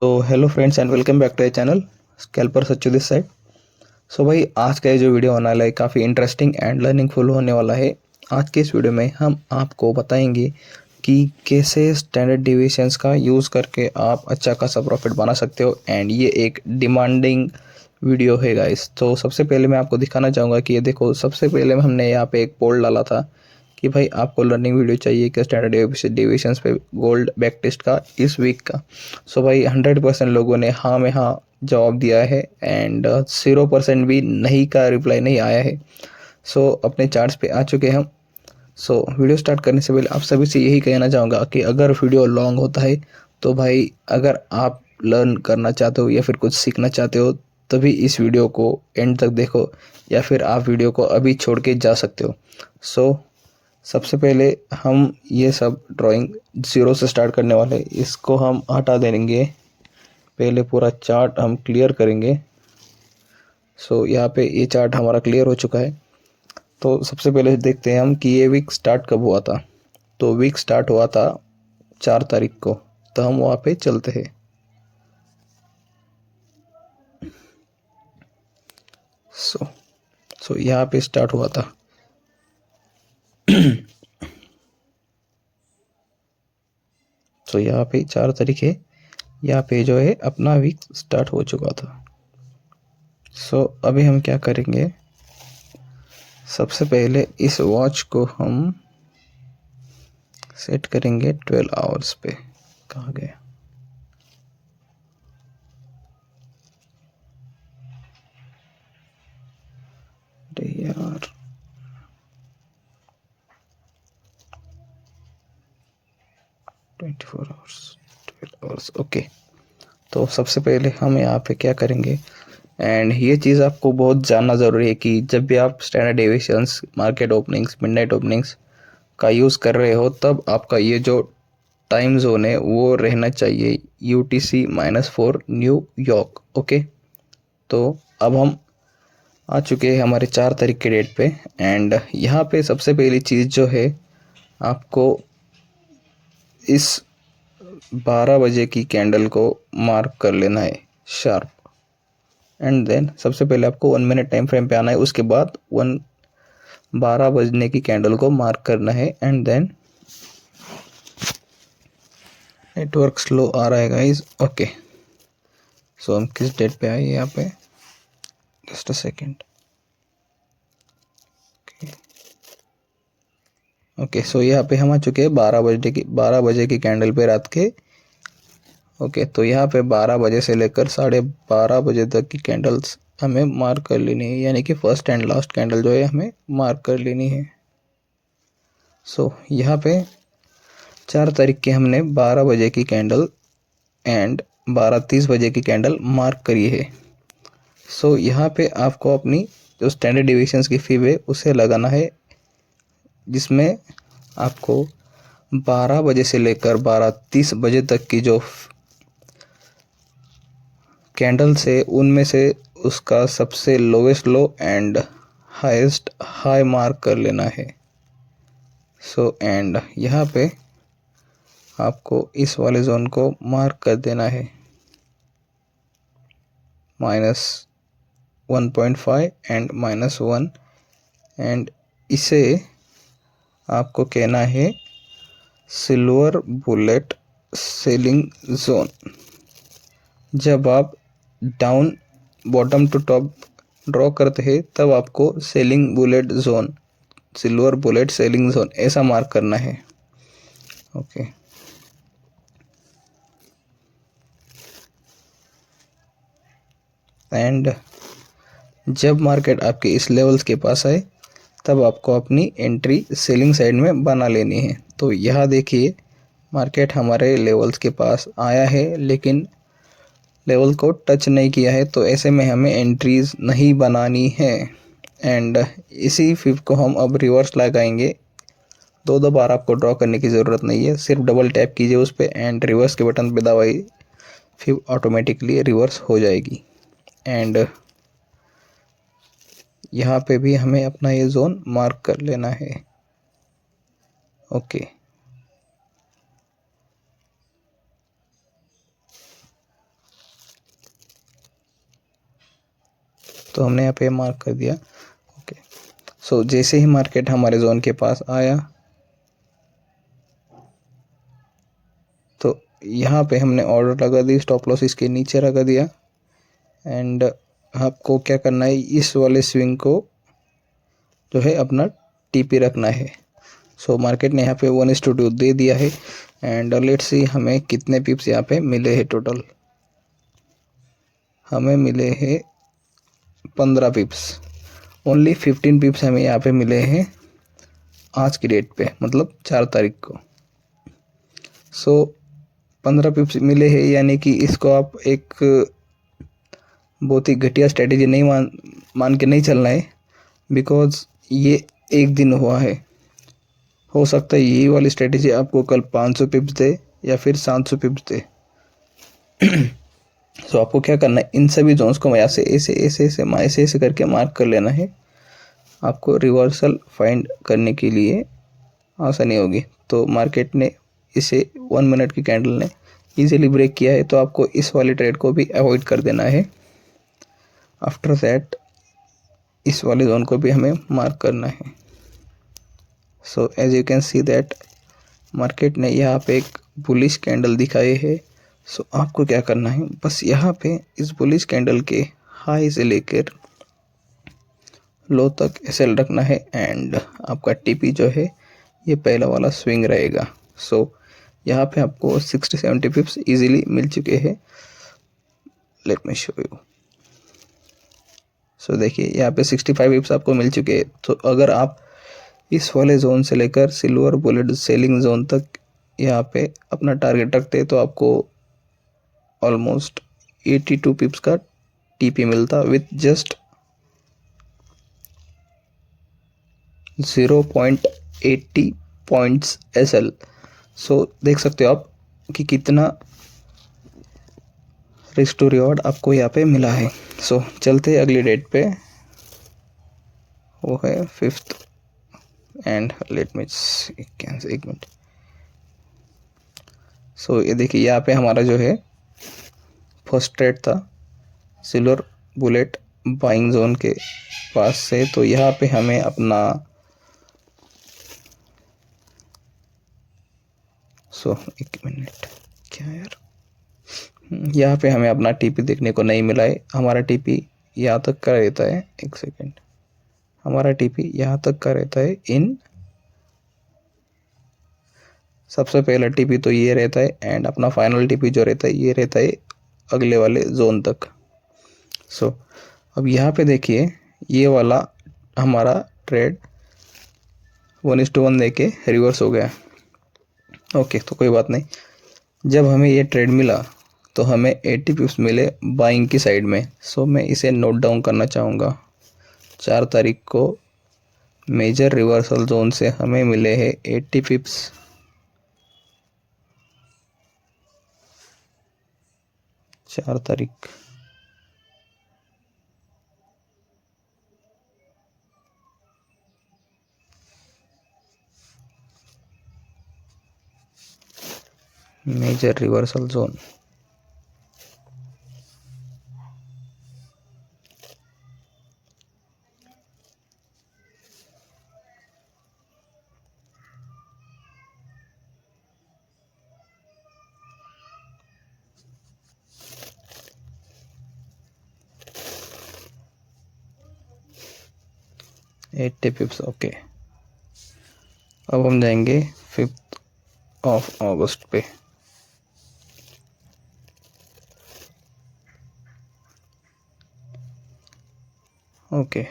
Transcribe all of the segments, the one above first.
तो hello friends and welcome back to a channel scalper Sachchu this side. So भाई आज का ये जो वीडियो होने वाला है काफ़ी इंटरेस्टिंग एंड लर्निंगफुल होने वाला है। आज के इस वीडियो में हम आपको बताएंगे कि कैसे स्टैंडर्ड डिविएशंस का यूज़ करके आप अच्छा खासा प्रॉफिट बना सकते हो एंड ये एक डिमांडिंग वीडियो है गाइस। तो सबसे पहले मैं आपको दिखाना चाहूँगा कि ये देखो, सबसे पहले हमने यहाँ पे एक पोल डाला था कि भाई आपको लर्निंग वीडियो चाहिए कि स्टैंडर्ड डेविएशंस पे गोल्ड बैक टेस्ट का इस वीक का। सो भाई 100% लोगों ने हाँ में हाँ जवाब दिया है एंड 0% भी नहीं का रिप्लाई नहीं आया है। सो अपने चार्ट्स पे आ चुके हैं हम। सो वीडियो स्टार्ट करने से पहले आप सभी से यही कहना चाहूँगा कि अगर वीडियो लॉन्ग होता है तो भाई अगर आप लर्न करना चाहते हो या फिर कुछ सीखना चाहते हो तभी इस वीडियो को एंड तक देखो, या फिर आप वीडियो को अभी छोड़ के जा सकते हो। सो सबसे पहले हम ये सब ड्राइंग ज़ीरो से स्टार्ट करने वाले, इसको हम हटा देंगे। पहले पूरा चार्ट हम क्लियर करेंगे। सो यहाँ पे ये चार्ट हमारा क्लियर हो चुका है। तो सबसे पहले देखते हैं हम कि ये वीक स्टार्ट कब हुआ था। तो वीक स्टार्ट हुआ था 4 तारीख को। तो हम वहाँ पे चलते हैं। सो सो यहाँ पे स्टार्ट हुआ था। सो यहाँ पे 4 तारीख है, यहाँ पे जो है अपना वीक स्टार्ट हो चुका था। सो अभी हम क्या करेंगे, सबसे पहले इस वॉच को हम सेट करेंगे 12 आवर्स पे। कहाँ गया? अरे यार, 24 आवर्स, 12 आवर्स, ओके। तो सबसे पहले हम यहाँ पे क्या करेंगे, एंड ये चीज़ आपको बहुत जानना ज़रूरी है कि जब भी आप standard deviations, market openings, midnight openings का यूज़ कर रहे हो तब आपका ये जो टाइम जोन है वो रहना चाहिए UTC-4 न्यूयॉर्क। ओके, तो अब हम आ चुके हैं हमारे 4 तारीख के डेट पे। एंड यहाँ पे सबसे पहली चीज़ जो है, आपको इस 12 बजे की कैंडल को मार्क कर लेना है शार्प। एंड देन सबसे पहले आपको 1 मिनट टाइम फ्रेम पे आना है, उसके बाद 12 बजने की कैंडल को मार्क करना है। एंड देन नेटवर्क स्लो आ रहा है गाइस। ओके, सो हम किस डेट पे आए यहाँ पे, जस्ट अ सेकेंड। ओके, सो यहाँ पे हम आ चुके हैं 12 बजे की कैंडल पे रात के। ओके, तो यहाँ पे 12 बजे से लेकर 12:30 बजे तक की कैंडल्स हमें मार्क कर लेनी है, यानी कि फर्स्ट एंड लास्ट कैंडल जो है हमें मार्क कर लेनी है। सो यहाँ पे 4 तारीख के हमने 12 बजे की कैंडल एंड 12:30 बजे की कैंडल मार्क करी है। सो यहाँ पे आपको अपनी जो स्टैंडर्ड डिविएशंस की फीब है उसे लगाना है, जिसमें आपको 12 बजे से लेकर 12:30 बजे तक की जो कैंडल्स है उनमें से उसका सबसे lowest low and highest high mark कर लेना है। सो एंड यहाँ पे आपको इस वाले जोन को मार्क कर देना है -1.5 एंड -1। एंड इसे आपको कहना है सिल्वर बुलेट सेलिंग जोन। जब आप down bottom to top draw करते हैं तब आपको selling bullet zone, silver bullet selling zone ऐसा मार्क करना है। ओके, एंड जब मार्केट आपके इस लेवल्स के पास आए तब आपको अपनी एंट्री सेलिंग साइड में बना लेनी है। तो यहाँ देखिए, मार्केट हमारे लेवल्स के पास आया है लेकिन लेवल को टच नहीं किया है, तो ऐसे में हमें एंट्रीज नहीं बनानी है। एंड इसी फिब को हम अब रिवर्स लगाएंगे। दो बार आपको ड्रॉ करने की ज़रूरत नहीं है, सिर्फ डबल टैप कीजिए उस पर एंड रिवर्स के बटन पे दबाइए, फिर ऑटोमेटिकली रिवर्स हो जाएगी। एंड यहाँ पे भी हमें अपना ये जोन मार्क कर लेना है। ओके, तो हमने यहाँ पे मार्क कर दिया। ओके, सो जैसे ही मार्केट हमारे जोन के पास आया तो यहाँ पे हमने ऑर्डर लगा दी, स्टॉप लॉस इसके नीचे लगा दिया। एंड आपको क्या करना है, इस वाले स्विंग को जो है अपना टीपी रखना है। सो मार्केट ने यहाँ पे 1:2 दे दिया है। एंड लेट्स सी हमें कितने पिप्स यहाँ पे मिले हैं टोटल। हमें मिले हैं 15 पिप्स। ओनली 15 पिप्स हमें यहाँ पे मिले हैं आज की डेट पे, मतलब 4 तारीख को। सो 15 पिप्स मिले हैं, यानी कि इसको आप एक बहुत ही घटिया स्ट्रेटेजी नहीं मान के नहीं चलना है, बिकॉज ये एक दिन हुआ है। हो सकता है यही वाली स्ट्रेटेजी आपको कल 500 पिप्स दे या फिर 700 पिप्स दे। सो आपको क्या करना है, इन सभी जोन्स को ऐसे ऐसे ऐसे ऐसे ऐसे ऐसे करके मार्क कर लेना है। आपको रिवर्सल फाइंड करने के लिए आसानी होगी। तो मार्केट ने इसे 1 मिनट की कैंडल ने इजीली ब्रेक किया है, तो आपको इस वाले ट्रेड को भी अवॉइड कर देना है। आफ्टर दैट इस वाले जोन को भी हमें मार्क करना है। So as you can see that market ने यहाँ पे एक बुलिश कैंडल दिखाई है। सो आपको क्या करना है, बस यहाँ पे इस बुलिश कैंडल के हाई से लेकर लो तक एसएल रखना है। एंड आपका टीपी जो है ये पहला वाला स्विंग रहेगा। सो यहाँ पे आपको 60-70 पिप्स इजीली मिल चुके हैं। Let me show you. So देखिए यहाँ पे 65 पिप्स आपको मिल चुके हैं। तो अगर आप इस वाले जोन से लेकर सिल्वर बुलेट सेलिंग जोन तक यहाँ पे अपना टारगेट रखते तो आपको ऑलमोस्ट 82 पिप्स का टीपी मिलता विथ जस्ट 0.80 पॉइंट्स एसएल। सो देख सकते हो आप कि कितना रिस्क टू रिवॉर्ड आपको यहाँ पे मिला है। सो चलते हैं अगली डेट पे, वो है 5th। And let me cancel, एक मिनट। सो ये देखिए यहाँ पे हमारा जो है फर्स्ट ट्रेड था सिल्वर बुलेट बाइंग जोन के पास से। तो यहाँ पे हमें अपना एक मिनट, क्या यार, यहाँ पे हमें अपना टीपी देखने को नहीं मिला है। हमारा टीपी यहाँ तक का रहता है, एक सेकेंड, हमारा टीपी यहाँ तक का रहता है इन सबसे पहला टीपी तो ये रहता है। एंड अपना फाइनल टीपी जो रहता है ये रहता है अगले वाले जोन तक। सो अब यहाँ पे देखिए ये वाला हमारा ट्रेड 1:1 देके रिवर्स हो गया। ओके, तो कोई बात नहीं। जब हमें ये ट्रेड मिला तो हमें 80 पिप्स मिले बाइंग की साइड में। सो मैं इसे नोट डाउन करना चाहूँगा। 4 तारीख को मेजर रिवर्सल जोन से हमें मिले हैं 80 पिप्स। चार तारीख major reversal zone, eighty pips. Okay, अब हम जाएंगे 5th ऑफ अगस्त पे। ओके,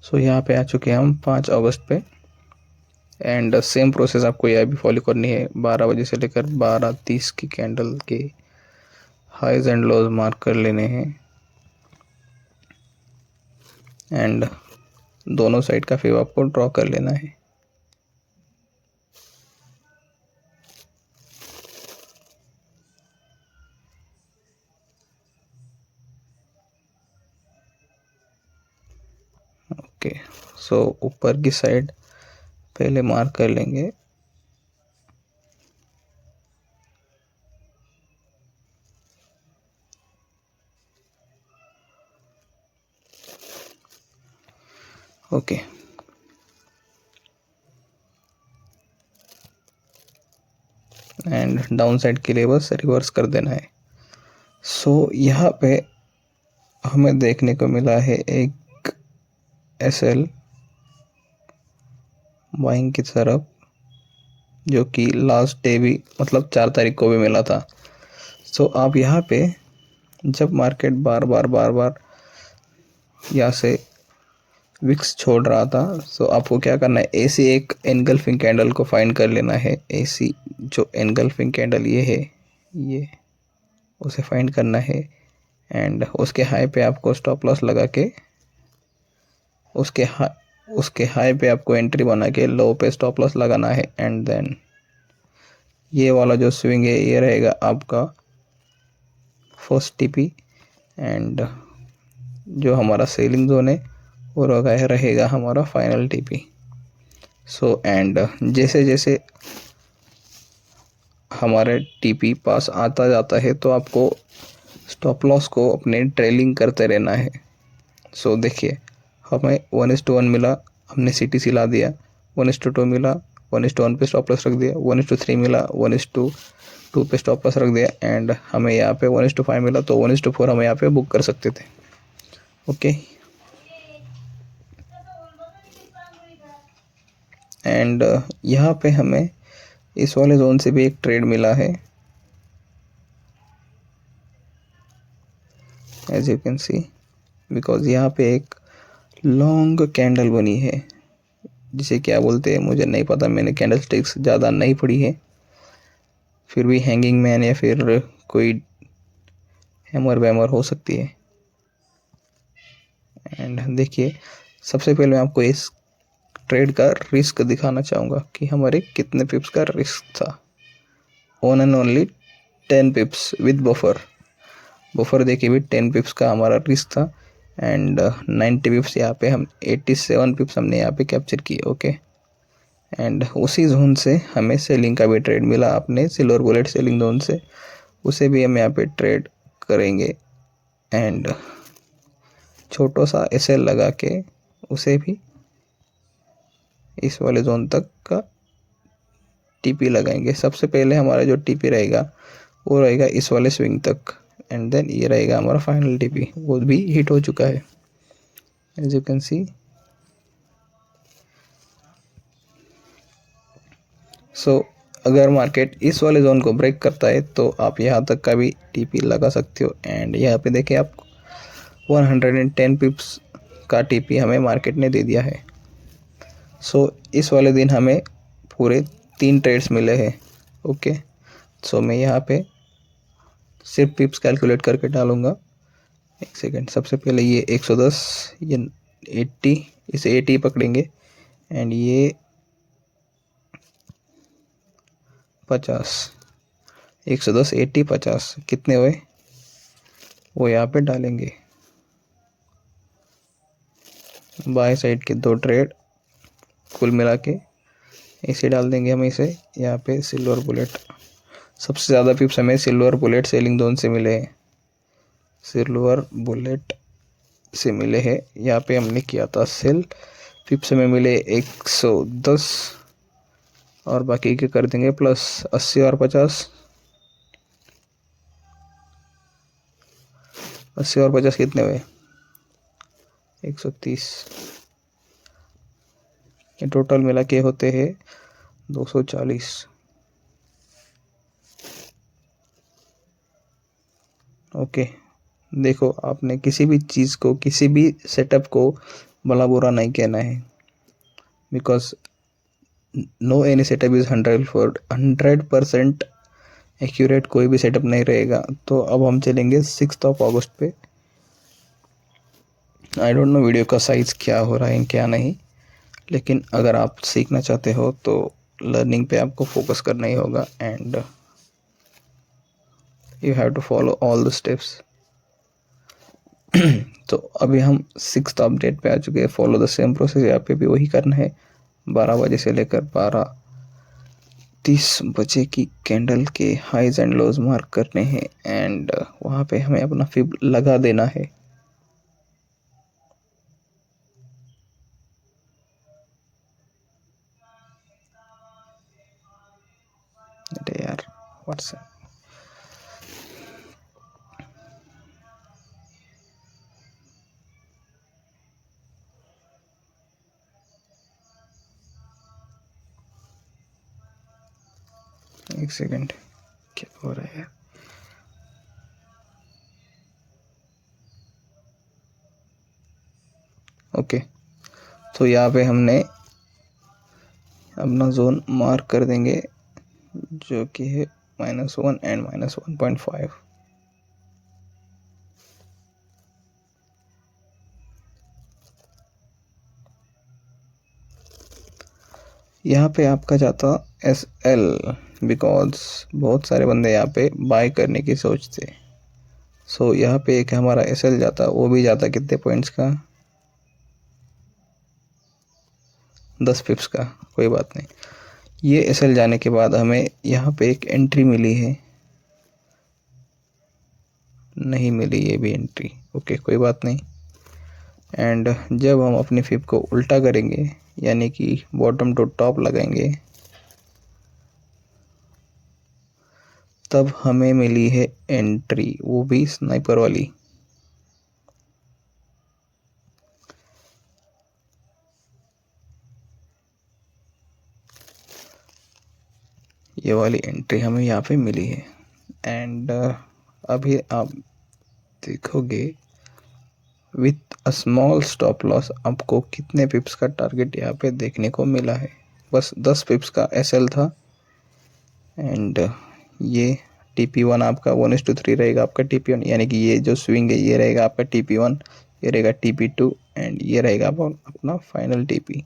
सो यहाँ पे आ चुके हैं हम 5 अगस्त पे। एंड सेम प्रोसेस आपको यह भी फॉलो करनी है। 12 बजे से लेकर 12:30 की कैंडल के हाइज एंड लोज मार्क कर लेने हैं। एंड दोनों साइड का फेव आपको ड्रॉ कर लेना है। ओके, सो ऊपर की साइड पहले मार्क कर लेंगे। ओके, एंड डाउन साइड के लिए बस रिवर्स कर देना है। सो यहाँ पे हमें देखने को मिला है एक SL बाइंग की तरफ, जो कि लास्ट डे भी मतलब 4 तारीख को भी मिला था। सो आप यहाँ पे जब मार्केट बार बार यहाँ से विक्स छोड़ रहा था, सो आपको क्या करना है, ऐसी एक एनगल्फिंग कैंडल को फाइंड कर लेना है। ऐसी जो एनगल्फिंग कैंडल ये है, ये उसे फाइंड करना है एंड उसके हाई पे आपको स्टॉप लॉस लगा के उसके हाई पे आपको एंट्री बना के लो पे स्टॉप लॉस लगाना है। एंड देन ये वाला जो स्विंग है ये रहेगा आपका फर्स्ट टीपी, एंड जो हमारा सेलिंग जोन है वो रहेगा हमारा फाइनल टीपी। सो एंड जैसे जैसे हमारे टीपी पास आता जाता है तो आपको स्टॉप लॉस को अपने ट्रेलिंग करते रहना है। सो देखिए, हमें 1:1 मिला, हमने CTC ला दिया। 1:2 मिला, 1:1 पे स्टॉप लॉस रख दिया। 1:3 मिला, 1:2 पे स्टॉप लॉस रख दिया। एंड हमें यहाँ पे 1:5 मिला तो 1:4 हम यहाँ पे बुक कर सकते थे। ओके, एंड यहाँ पे हमें इस वाले जोन से भी एक ट्रेड मिला है, as you can see, because यहाँ पे एक लॉन्ग कैंडल बनी है, जिसे क्या बोलते हैं मुझे नहीं पता, मैंने कैंडल स्टिक्स ज़्यादा नहीं पढ़ी है। फिर भी हैंगिंग मैन या फिर कोई हैमर वैमर हो सकती है। एंड देखिए, सबसे पहले मैं आपको इस ट्रेड का रिस्क दिखाना चाहूँगा कि हमारे कितने पिप्स का रिस्क था। Own and only 10 पिप्स with buffer देखिए भी 10 पिप्स का हमारा रिस्क था। एंड 90 पिप्स यहाँ पे हम 87 पिप्स हमने यहाँ पे कैप्चर किए। ओके, एंड उसी जोन से हमें सेलिंग का भी ट्रेड मिला अपने सिल्वर बुलेट सेलिंग जोन से, उसे भी हम यहाँ पे ट्रेड करेंगे। एंड छोटा सा SL लगा के उसे भी इस वाले जोन तक का टीपी लगाएंगे। सबसे पहले हमारा जो टीपी रहेगा वो रहेगा इस वाले स्विंग तक, एंड देन ये रहेगा हमारा फाइनल टीपी, वो भी हिट हो चुका है एज यू कैन सी। सो अगर मार्केट इस वाले जोन को ब्रेक करता है तो आप यहाँ तक का भी टीपी लगा सकते हो। एंड यहाँ पे देखिए आप 110 पिप्स का टीपी हमें मार्केट ने दे दिया है। सो इस वाले दिन हमें पूरे 3 ट्रेड्स मिले हैं। ओके, सो मैं यहाँ पे सिर्फ पिप्स कैलकुलेट करके डालूँगा। एक सेकेंड, सबसे पहले ये 110, ये 80, इसे 80 पकड़ेंगे, एंड ये 50, 110, 80, 50 कितने हुए वो यहाँ पे डालेंगे। बाय साइड के 2 ट्रेड कुल मिला के इसे डाल देंगे हम इसे यहाँ पे सिल्वर बुलेट। सबसे ज़्यादा पिप्स हमें सिल्वर बुलेट सेलिंग जोन से मिले हैं, सिल्वर बुलेट से मिले हैं। यहाँ पे हमने किया था सेल, पिप्स में मिले 110 और बाकी के कर देंगे प्लस 80 और 50। 80 और 50 कितने हुए, 130। ये टोटल मिला के होते हैं 240। ओके, देखो आपने किसी भी चीज़ को, किसी भी सेटअप को भला बुरा नहीं कहना है, because no any setup is 100% accurate, कोई भी सेटअप नहीं रहेगा। तो अब हम चलेंगे 6 अगस्त पे। आई डोंट नो वीडियो का साइज़ क्या हो रहा है क्या नहीं, लेकिन अगर आप सीखना चाहते हो तो लर्निंग पे आपको फोकस करना ही होगा, and you have to follow all the steps. तो अभी हम 6th अपडेट पे आ चुके हैं। फॉलो द सेम प्रोसेस, यहाँ पे भी वही करना है। 12 बजे से लेकर 12:30 बजे की कैंडल के हाइज एंड लोज मार्क करने हैं, एंड वहाँ पे हमें अपना फिब लगा देना है। व्हाट्सएप। एक सेकेंड, क्या हो रहा है? ओके, तो यहाँ पे हमने अपना जोन मार्क कर देंगे जो कि है -1 एंड -1.5। यहाँ पे आपका जाता SL, बिकॉज बहुत सारे बंदे यहाँ पे बाय करने की सोचते। सो यहाँ पे एक हमारा SL जाता, वो भी जाता कितने पॉइंट्स का? 10 पिप्स का। कोई बात नहीं, ये SL जाने के बाद हमें यहाँ पे एक एंट्री मिली है, नहीं मिली ये भी एंट्री। ओके, कोई बात नहीं। एंड जब हम अपनी फिप को उल्टा करेंगे, यानी कि बॉटम टू टॉप लगाएंगे, तब हमें मिली है एंट्री, वो भी स्नाइपर वाली। ये वाली एंट्री हमें यहाँ पे मिली है। एंड अभी आप देखोगे with a small stop loss आपको कितने पिप्स का टारगेट यहाँ पे देखने को मिला है। बस 10 पिप्स का SL था। एंड ये TP1 आपका 1:3 रहेगा आपका TP1, यानी कि ये जो स्विंग है ये रहेगा आपका TP1, ये रहेगा TP2 एंड ये रहेगा अपना फाइनल TP।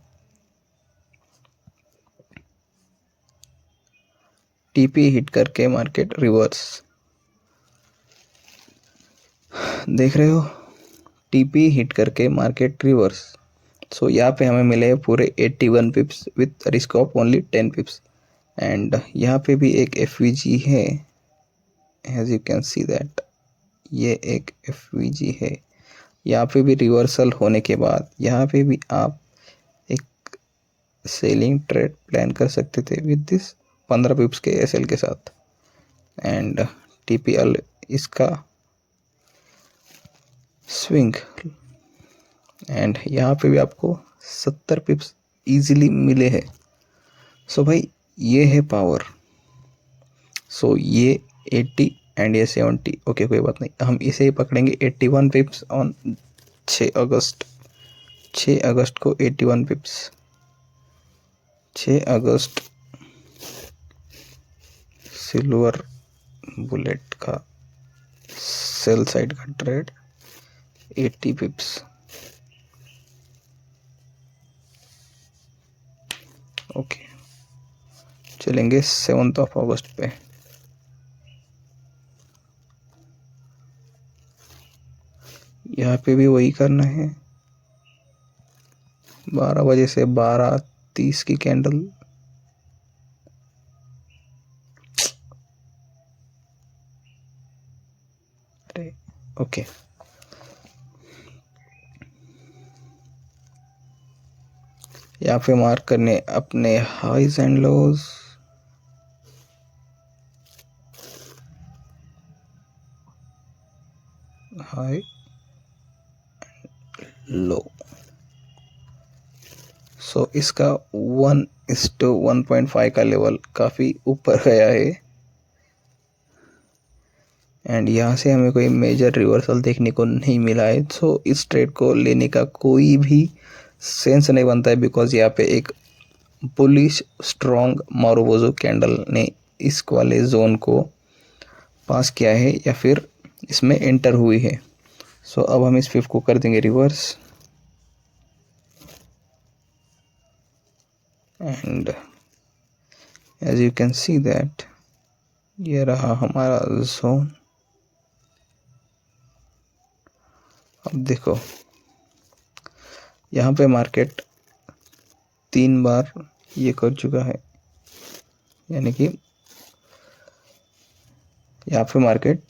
TP हिट करके मार्केट रिवर्स, देख रहे हो, TP हिट करके मार्केट रिवर्स। सो यहाँ पे हमें मिले पूरे 81 pips with risk of only 10 pips. And यहाँ पे भी एक FVG है, as you can see that, ये एक FVG है। यहाँ पे भी रिवर्सल होने के बाद यहाँ पे भी आप एक सेलिंग ट्रेड प्लान कर सकते थे विद दिस 15 पिप्स के SL के साथ। एंड TPL इसका स्विंग, एंड यहाँ पे भी आपको 70 पिप्स इजीली मिले हैं। सो भाई ये है पावर। सो ये 80 एंड ये 70। ओके, कोई बात नहीं, हम इसे ही पकड़ेंगे 81 पिप्स ऑन 6 अगस्त। 6 अगस्त को 81 पिप्स, 6 अगस्त सिल्वर बुलेट का सेल साइड का ट्रेड 80 पिप्स। ओके, चलेंगे 7 अगस्त पे। यहाँ पे भी वही करना है, 12 बजे से 12:30 की कैंडल। ओके, यहाँ पे मार्क करने अपने highs and lows. High low. So इसका 1:1.5 का लेवल काफ़ी ऊपर गया है। एंड यहाँ से हमें कोई मेजर रिवर्सल देखने को नहीं मिला है। सो इस ट्रेड को लेने का कोई भी सेंस नहीं बनता है, बिकॉज यहाँ पे एक बुलिश स्ट्रॉन्ग मारुबोजो कैंडल ने इस वाले जोन को पास किया है या फिर इसमें एंटर हुई है। सो अब हम इस फिफ्थ को कर देंगे reverse. And as you can see that ये रहा हमारा जोन। अब देखो यहाँ पे मार्केट 3 बार ये कर चुका है, यानी कि यहाँ पे मार्केट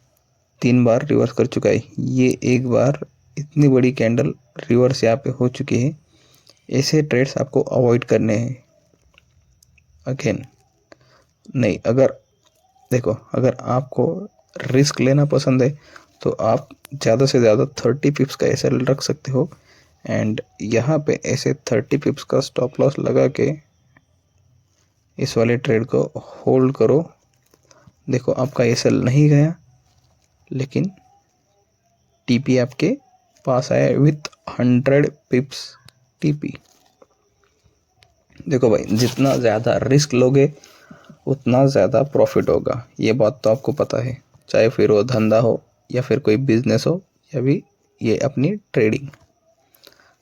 3 बार रिवर्स कर चुका है। ये एक बार इतनी बड़ी कैंडल रिवर्स यहाँ पे हो चुकी है। ऐसे ट्रेड्स आपको अवॉइड करने हैं। अगेन नहीं, अगर देखो, अगर आपको रिस्क लेना पसंद है तो आप ज़्यादा से ज़्यादा 30 पिप्स का एसएल रख सकते हो। एंड यहाँ पे ऐसे 30 पिप्स का स्टॉप लॉस लगा के इस वाले ट्रेड को होल्ड करो। देखो, आपका एसएल नहीं गया, लेकिन टीपी आपके पास आया विथ 100 पिप्स टीपी। देखो भाई, जितना ज़्यादा रिस्क लोगे उतना ज़्यादा प्रॉफिट होगा, ये बात तो आपको पता है। चाहे फिर वो धंधा हो या फिर कोई बिजनेस हो या भी ये अपनी ट्रेडिंग।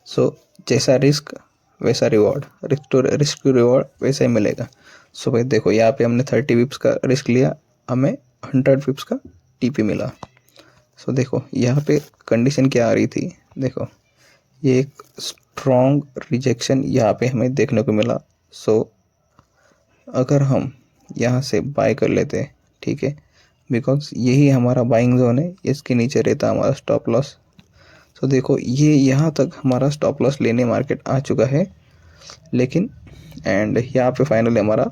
सो जैसा रिस्क वैसा रिवॉर्ड, रिस्क टू रिवॉर्ड वैसा ही मिलेगा। सो भाई देखो, यहाँ पे हमने 30 पिप्स का रिस्क लिया, हमें 100 पिप्स का टीपी मिला। सो देखो, यहाँ पे कंडीशन क्या आ रही थी। देखो, ये एक स्ट्रॉन्ग रिजेक्शन यहाँ पे हमें देखने को मिला। सो अगर हम यहाँ से बाय कर लेते हैं, ठीक है, बिकॉज यही हमारा बाइंग जोन है, इसके नीचे रहता हमारा स्टॉप लॉस। तो देखो, ये यहाँ तक हमारा स्टॉप लॉस लेने मार्केट आ चुका है, लेकिन एंड यहाँ पे फाइनली हमारा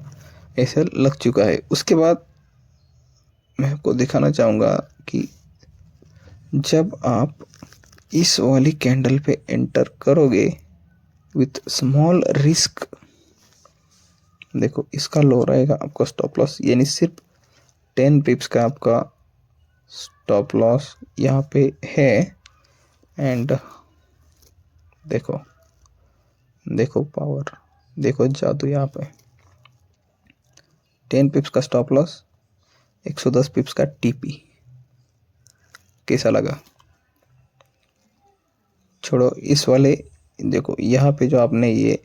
एसएल लग चुका है। उसके बाद मैं आपको दिखाना चाहूँगा कि जब आप इस वाली कैंडल पे एंटर करोगे विथ स्मॉल रिस्क, देखो इसका लो रहेगा आपका स्टॉप लॉस, यानी सिर्फ 10 पिप्स का आपका स्टॉप लॉस यहाँ पे है। एंड देखो, देखो पावर, देखो जादू, यहाँ पे 10 पिप्स का स्टॉप लॉस, 110 पिप्स का टीपी। कैसा लगा? छोड़ो इस वाले, देखो यहाँ पे जो आपने ये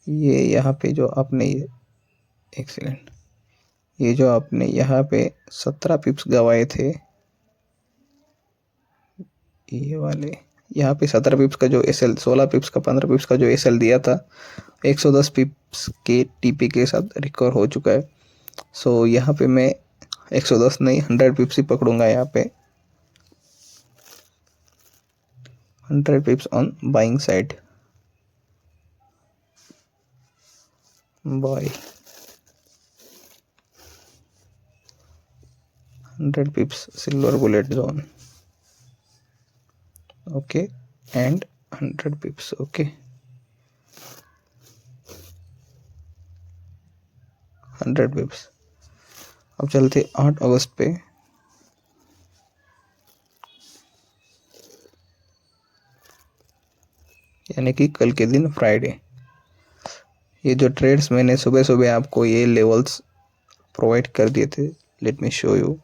यहाँ पे जो आपने ये, एक सेकेंड, ये जो आपने यहाँ पे 17 पिप्स गवाए थे, ये वाले यहाँ पे 17 पिप्स का जो एसएल, 16 पिप्स का 15 पिप्स का जो एसएल दिया था, 110 पिप्स के टीपी के साथ रिकवर हो चुका है। सो यहाँ पे मैं 110 नहीं, 100 पिप्स ही पकड़ूंगा। यहाँ पे 100 pips on buying side, buy 100 pips silver bullet zone, okay, and 100 pips, okay, 100 pips। अब चलते 8 अगस्त पे, यानी कि कल के दिन फ्राइडे। ये जो ट्रेड्स मैंने सुबह सुबह आपको ये लेवल्स प्रोवाइड कर दिए थे, late me show you.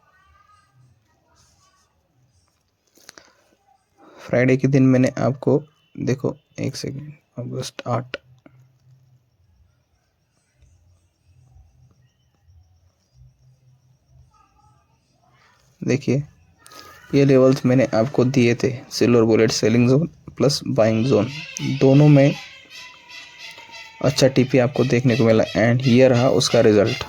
Friday के दिन मैंने आपको, देखो एक सेकेंड, अगस्त 8, देखिए ये लेवल्स मैंने आपको दिए थे, silver bullet selling zone plus buying zone, दोनों में अच्छा टीपी आपको देखने को मिला। एंड ये रहा उसका result.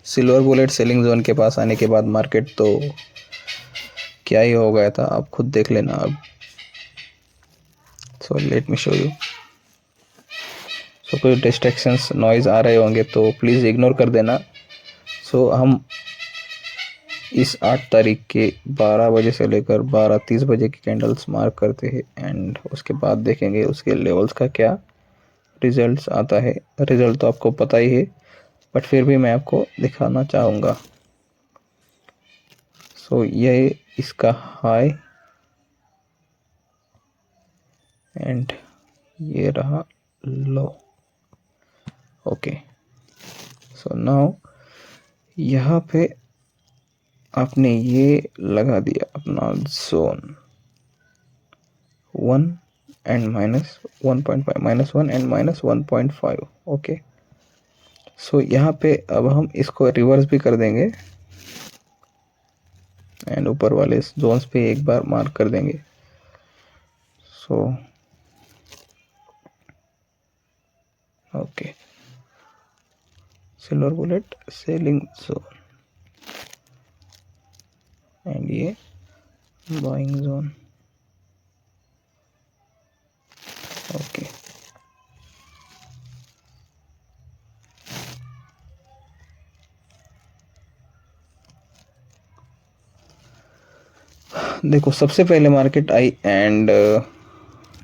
Silver bullet selling zone के पास आने के बाद मार्केट तो क्या ही हो गया था, आप खुद देख लेना अब। So let me show you. So कोई डिस्ट्रैक्शंस, नॉइज़ आ रहे होंगे तो प्लीज़ इग्नोर कर देना। सो हम इस 8 तारीख के 12 बजे से लेकर 12:30 बजे की कैंडल्स मार्क करते हैं, एंड उसके बाद देखेंगे उसके लेवल्स का क्या रिजल्ट्स आता है। रिजल्ट तो आपको पता ही है, बट फिर भी मैं आपको दिखाना चाहूँगा। सो ये इसका हाई एंड ये रहा लो, ओके। सो नाउ यहाँ पे आपने ये लगा दिया अपना जोन 1 एंड -1.5, -1 एंड -1.5, ओके। सो यहाँ पे अब हम इसको रिवर्स भी कर देंगे एंड ऊपर वाले जोन्स पे एक बार मार्क कर देंगे। So okay, silver bullet selling zone and ये बाइंग जोन, ओके। देखो सबसे पहले मार्केट आई एंड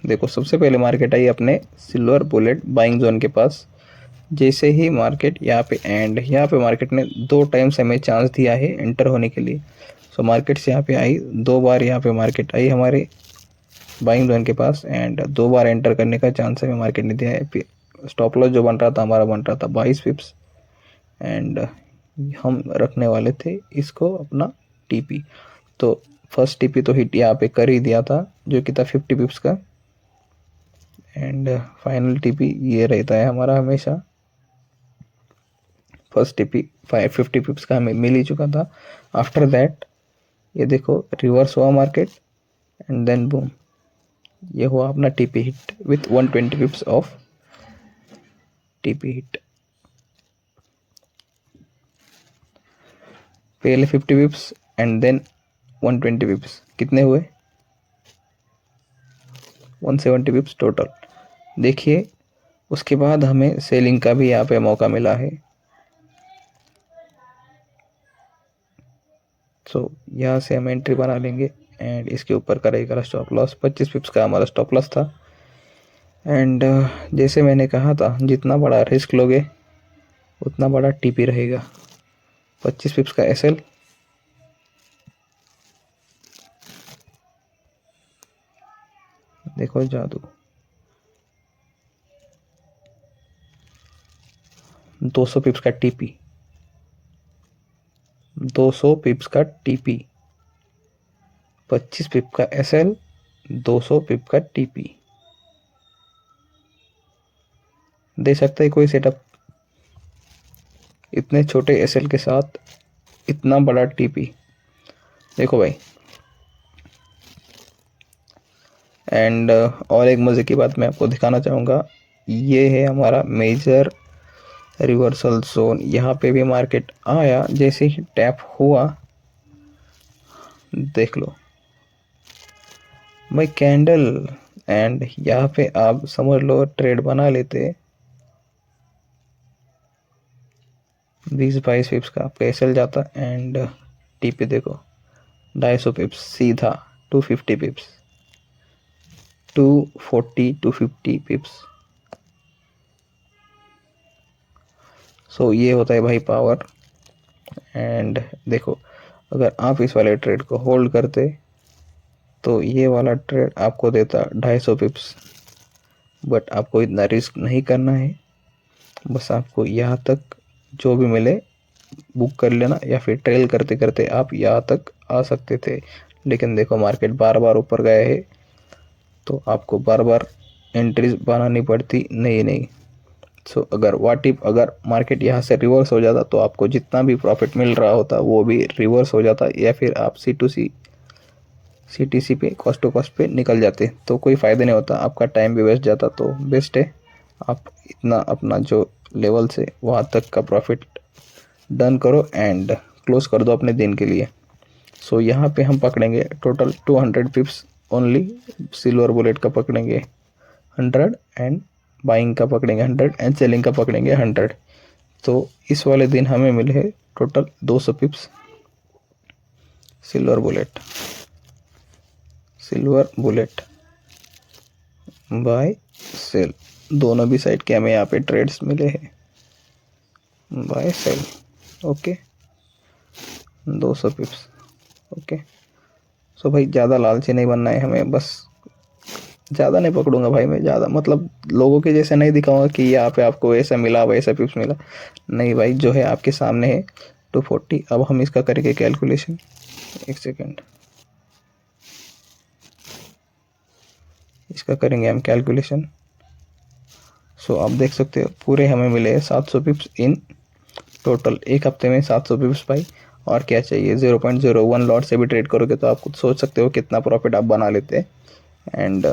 देखो सबसे पहले मार्केट आई अपने सिल्वर बुलेट बाइंग जोन के पास। जैसे ही मार्केट यहाँ पे एंड यहाँ पे मार्केट ने 2 टाइम्स हमें चांस दिया है एंटर होने के लिए। सो मार्केट से यहाँ पे आई 2 बार, यहाँ पे मार्केट आई हमारे बाइंग जोन के पास एंड 2 बार एंटर करने का चांस हमें मार्केट ने दिया है। स्टॉप लॉस जो बन रहा था हमारा बन रहा था 22 पिप्स एंड हम रखने वाले थे इसको अपना टीपी। तो फर्स्ट टीपी तो हिट यहाँ पे कर ही दिया था जो कि था 50 पिप्स का एंड फाइनल टीपी ये रहता है हमारा हमेशा। फर्स्ट टीपी 50 पिप्स का हमें मिल ही चुका था। आफ्टर दैट ये देखो रिवर्स हुआ मार्केट एंड देन बूम ये हुआ अपना TP hit with 120 पिप्स of TP hit. पहले 50 पिप्स एंड देन 120 पिप्स, कितने हुए 170 पिप्स टोटल। देखिए उसके बाद हमें सेलिंग का भी यहाँ पे मौका मिला है। सो यहाँ से हम एंट्री बना लेंगे एंड इसके ऊपर करेगा स्टॉप लॉस। 25 पिप्स का हमारा स्टॉप लॉस था एंड जैसे मैंने कहा था जितना बड़ा रिस्क लोगे उतना बड़ा टीपी रहेगा। 25 पिप्स का एसएल, देखो जादू। 200 पिप्स का टीपी, 200 पिप्स का टीपी, 25 पिप का एसएल, 200 पिप का टीपी। दे सकता है कोई सेटअप इतने छोटे एसएल के साथ इतना बड़ा टीपी। देखो भाई एंड और एक मज़े की बात मैं आपको दिखाना चाहूँगा, ये है हमारा मेजर रिवर्सल जोन। यहाँ पे भी मार्केट आया, जैसे ही टैप हुआ देख लो भाई कैंडल एंड यहाँ पे आप समझ लो ट्रेड बना लेते 20-22 पिप्स का आपका एसएल जाता एंड टीपी देखो 250 पिप्स सीधा 250 पिप्स 240 250 पिप्स। सो ये होता है भाई पावर। एंड देखो अगर आप इस वाले ट्रेड को होल्ड करते तो ये वाला ट्रेड आपको देता 250 पिप्स, बट आपको इतना रिस्क नहीं करना है। बस आपको यहाँ तक जो भी मिले बुक कर लेना या फिर ट्रेल करते करते आप यहाँ तक आ सकते थे। लेकिन देखो मार्केट बार बार ऊपर गया है तो आपको बार बार एंट्रीज बनानी पड़ती नहीं। सो अगर मार्केट यहाँ से रिवर्स हो जाता तो आपको जितना भी प्रॉफिट मिल रहा होता वो भी रिवर्स हो जाता या फिर आप CTC पे कॉस्ट टू कॉस्ट पे निकल जाते तो कोई फ़ायदा नहीं होता, आपका टाइम भी वेस्ट जाता। तो बेस्ट है आप इतना अपना जो लेवल से वहाँ तक का प्रॉफिट डन करो एंड क्लोज कर दो अपने दिन के लिए। सो यहाँ पे हम पकड़ेंगे टोटल 200 पिप्स ओनली। सिल्वर बुलेट का पकड़ेंगे 100 एंड बाइंग का पकड़ेंगे 100 एंड सेलिंग का पकड़ेंगे 100। तो इस वाले दिन हमें मिले हैं total 200 pips silver bullet buy sell, दोनों भी साइड के हमें यहाँ पे ट्रेड्स मिले हैं buy sell. Okay 200 pips. Okay so भाई ज़्यादा लालची नहीं बनना है हमें, बस ज़्यादा नहीं पकड़ूंगा भाई मैं, ज़्यादा मतलब लोगों के जैसे नहीं दिखाऊंगा कि यहाँ पे आपको ऐसा मिला वैसा पिप्स मिला। नहीं भाई जो है आपके सामने है 240। अब हम इसका करेंगे कैलकुलेशन, एक सेकेंड, इसका करेंगे हम कैलकुलेशन। सो आप देख सकते हो पूरे हमें मिले 700 पिप्स इन टोटल, एक हफ्ते में 700 पिप्स भाई। और क्या चाहिए, 0.01 लॉट से भी ट्रेड करोगे तो आप खुद सोच सकते हो कितना प्रॉफिट आप बना लेते हैं। एंड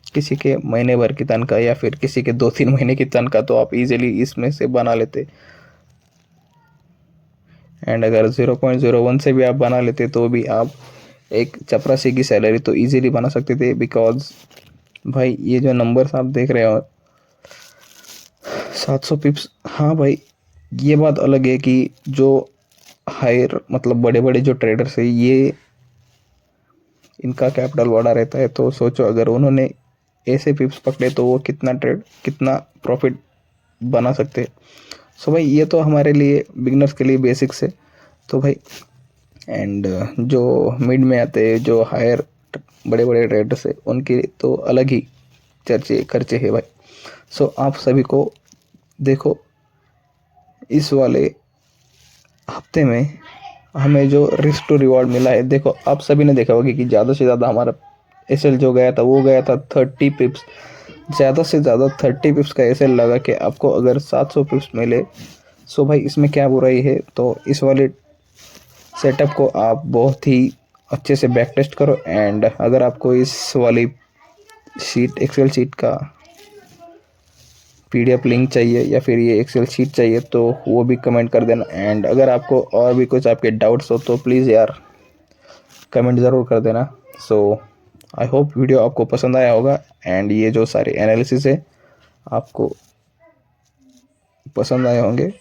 किसी के महीने भर की तनख्वाह या फिर किसी के 2-3 महीने की तनख्वाह तो आप इजीली इसमें से बना लेते। एंड अगर 0.01 से भी आप बना लेते तो भी आप एक चपरासी की सैलरी तो इजीली बना सकते थे। बिकॉज भाई ये जो नंबर्स आप देख रहे हो 700 पिप्स, हाँ भाई ये बात अलग है कि जो हायर मतलब बड़े बड़े जो ट्रेडर्स है ये इनका कैपिटल बड़ा रहता है, तो सोचो अगर उन्होंने ऐसे पिप्स पकड़े तो वो कितना प्रॉफिट बना सकते हैं। सो भाई ये तो हमारे लिए बिगनर्स के लिए बेसिक्स है। तो भाई एंड जो मिड में आते हैं, जो हायर बड़े बड़े ट्रेडर्स है, उनके तो अलग ही खर्चे है भाई। सो आप सभी को देखो, इस वाले हफ्ते में हमें जो रिस्क टू रिवॉर्ड मिला है, देखो आप सभी ने देखा होगा कि ज़्यादा से ज़्यादा हमारा एसएल जो गया था वो गया था 30 पिप्स। ज़्यादा से ज़्यादा 30 पिप्स का एसएल लगा के आपको अगर 700 पिप्स मिले, सो भाई इसमें क्या बुराई है। तो इस वाले सेटअप को आप बहुत ही अच्छे से बैक टेस्ट करो। एंड अगर आपको इस वाली एक्सेल शीट का पीडीएफ लिंक चाहिए या फिर ये एक्सेल शीट चाहिए तो वो भी कमेंट कर देना। एंड अगर आपको और भी कुछ आपके डाउट्स हो तो प्लीज़ यार कमेंट ज़रूर कर देना। सो आई होप वीडियो आपको पसंद आया होगा एंड ये जो सारे एनालिसिस है आपको पसंद आए होंगे।